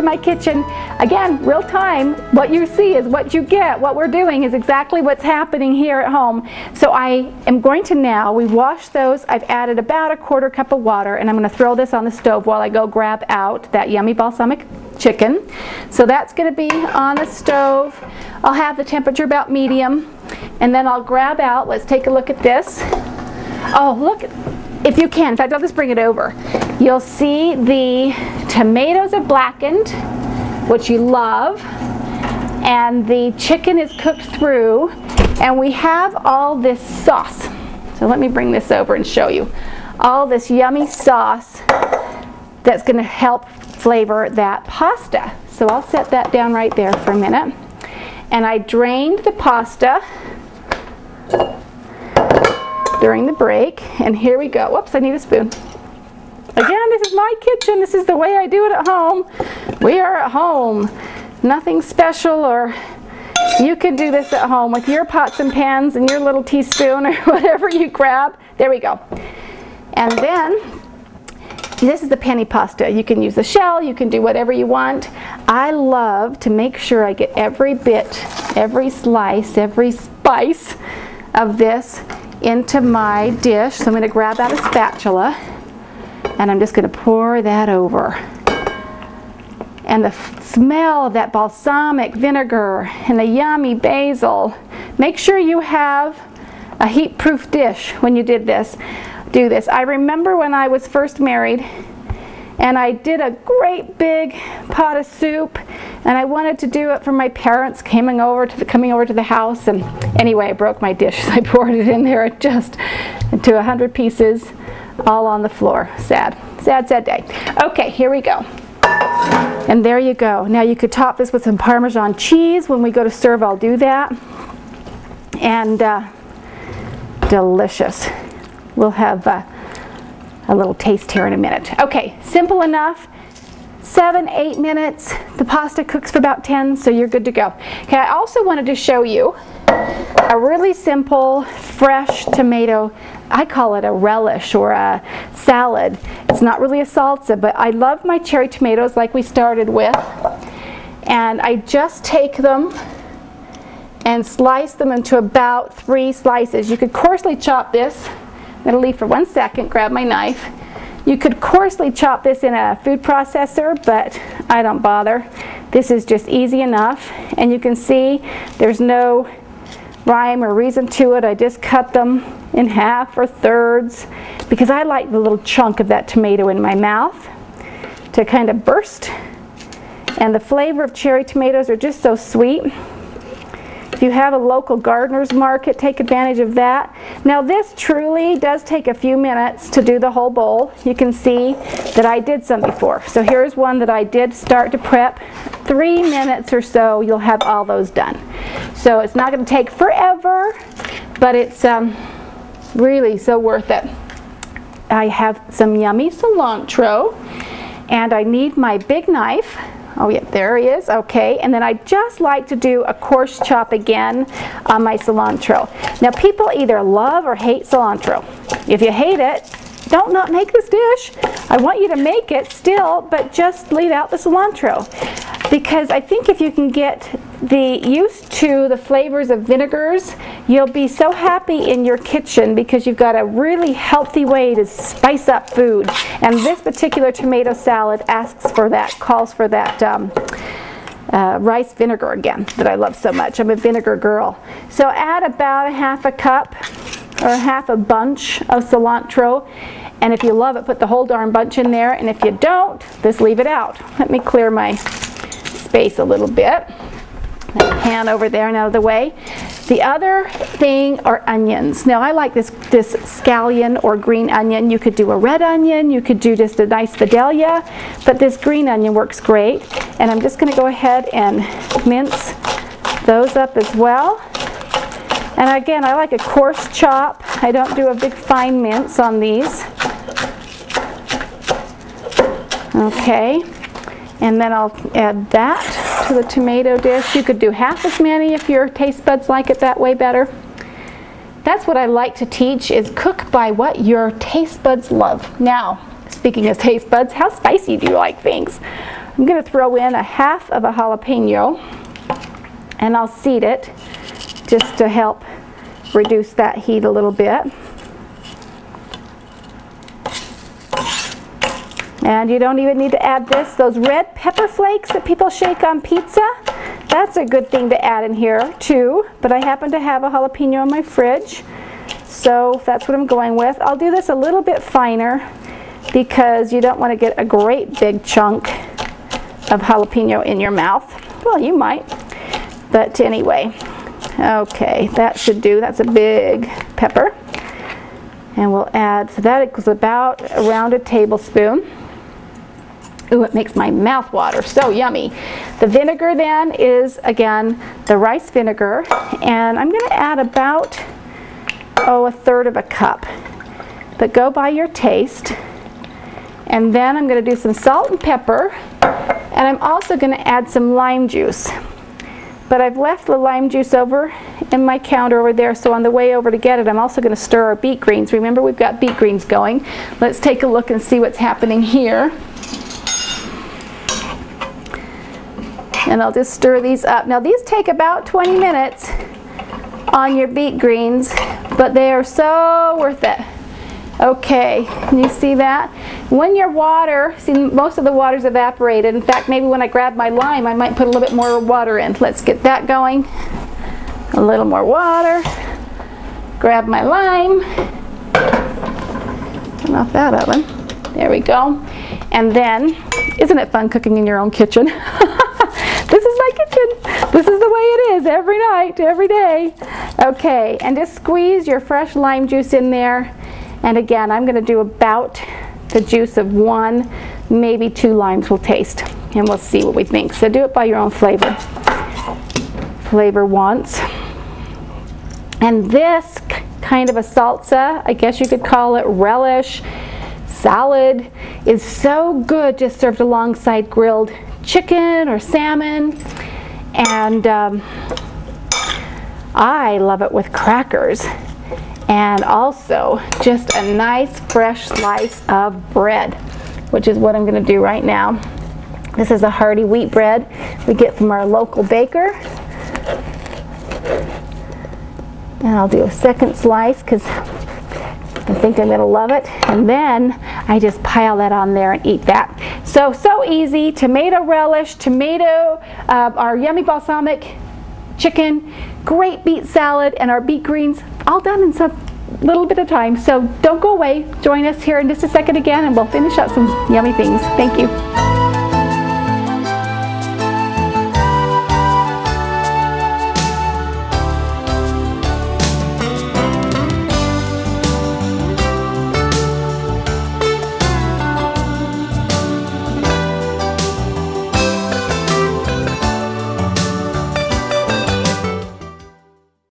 to my kitchen. Again, real time, what you see is what you get. What we're doing is exactly what's happening here at home. So I am going to now, we've washed those, I've added about a 1/4 cup of water, and I'm going to throw this on the stove while I go grab out that yummy balsamic chicken. So that's going to be on the stove. I'll have the temperature about medium, and then I'll grab out, let's take a look at this. Oh, look, if you can, in fact, I'll just bring it over. You'll see the tomatoes are blackened, which you love, and the chicken is cooked through, and we have all this sauce. So let me bring this over and show you. All this yummy sauce that's going to help flavor that pasta. So I'll set that down right there for a minute. And I drained the pasta during the break, and here we go. Whoops, I need a spoon. Again, this is my kitchen. This is the way I do it at home. We are at home. Nothing special, or you can do this at home with your pots and pans and your little teaspoon or whatever you grab. There we go. And then this is the penny pasta. You can use the shell, you can do whatever you want. I love to make sure I get every bit, every slice, every spice of this into my dish. So I'm going to grab out a spatula, and I'm just going to pour that over. And the smell of that balsamic vinegar and the yummy basil. Make sure you have a heat-proof dish when you do this. I remember when I was first married, and I did a great big pot of soup, and I wanted to do it for my parents coming over to the house, and anyway, I broke my dish. I poured it in there just into 100 pieces, all on the floor. Sad, sad, sad day. Okay, here we go. And there you go. Now you could top this with some Parmesan cheese. When we go to serve, I'll do that. And delicious. We'll have a little taste here in a minute. Okay, simple enough. 7-8 minutes. The pasta cooks for about 10, so you're good to go. Okay, I also wanted to show you a really simple, fresh tomato. I call it a relish or a salad. It's not really a salsa, but I love my cherry tomatoes like we started with. And I just take them and slice them into about 3 slices. You could coarsely chop this. I'm going to leave for 1 second, grab my knife. You could coarsely chop this in a food processor, but I don't bother. This is just easy enough, and you can see there's no rhyme or reason to it. I just cut them in half or thirds because I like the little chunk of that tomato in my mouth to kind of burst. And the flavor of cherry tomatoes are just so sweet. If you have a local gardener's market, take advantage of that. Now this truly does take a few minutes to do the whole bowl. You can see that I did some before. So here's one that I did start to prep. 3 minutes or so, you'll have all those done. So it's not going to take forever, but it's really so worth it. I have some yummy cilantro, and I need my big knife. Oh yeah, there he is. Okay, and then I just like to do a coarse chop again on my cilantro. Now people either love or hate cilantro. If you hate it, don't not make this dish. I want you to make it still, but just leave out the cilantro. Because I think if you can get used to the flavors of vinegars, you'll be so happy in your kitchen because you've got a really healthy way to spice up food. And this particular tomato salad asks for that, calls for that rice vinegar again that I love so much. I'm a vinegar girl. So add about 1/2 cup or 1/2 bunch of cilantro. And if you love it, put the whole darn bunch in there. And if you don't, just leave it out. Let me clear my space a little bit. That pan over there and out of the way. The other thing are onions. Now I like this scallion or green onion. You could do a red onion, you could do just a nice Vidalia, but this green onion works great. And I'm just going to go ahead and mince those up as well. And again, I like a coarse chop. I don't do a big fine mince on these. Okay, and then I'll add that to the tomato dish. You could do half as many if your taste buds like it that way better. That's what I like to teach, is cook by what your taste buds love. Now, speaking of taste buds, how spicy do you like things? I'm going to throw in a half of a jalapeno, and I'll seed it just to help reduce that heat a little bit. And you don't even need to add this. Those red pepper flakes that people shake on pizza, that's a good thing to add in here too. But I happen to have a jalapeno in my fridge, so that's what I'm going with. I'll do this a little bit finer because you don't want to get a great big chunk of jalapeno in your mouth. Well, you might, but anyway. Okay, that should do. That's a big pepper. And we'll add, so that equals about around a tablespoon. Ooh, it makes my mouth water, so yummy. The vinegar then is, again, the rice vinegar, and I'm going to add about, a third of a cup. But go by your taste. And then I'm going to do some salt and pepper, and I'm also going to add some lime juice. But I've left the lime juice over in my counter over there, so on the way over to get it, I'm also going to stir our beet greens. Remember, we've got beet greens going. Let's take a look and see what's happening here. And I'll just stir these up. Now these take about 20 minutes on your beet greens, but they are so worth it. Okay, can you see that? When your water, see, most of the water's evaporated. In fact, maybe when I grab my lime, I might put a little bit more water in. Let's get that going. A little more water. Grab my lime. Turn off that oven. There we go. And then, isn't it fun cooking in your own kitchen? This is my kitchen. This is the way it is every night, every day. Okay, and just squeeze your fresh lime juice in there. And again, I'm going to do about the juice of 1, maybe 2 limes we'll taste. And we'll see what we think. So do it by your own flavor. Flavor once. And this kind of a salsa, I guess you could call it relish, salad, is so good just served alongside grilled chicken or salmon. And I love it with crackers. And also just a nice fresh slice of bread, which is what I'm going to do right now. This is a hearty wheat bread we get from our local baker. And I'll do a second slice because I think I'm going to love it. And then I just pile that on there and eat that. So easy. Tomato relish, our yummy balsamic chicken, great beet salad, and our beet greens, all done in some little bit of time. So don't go away. Join us here in just a second again, and we'll finish up some yummy things. Thank you.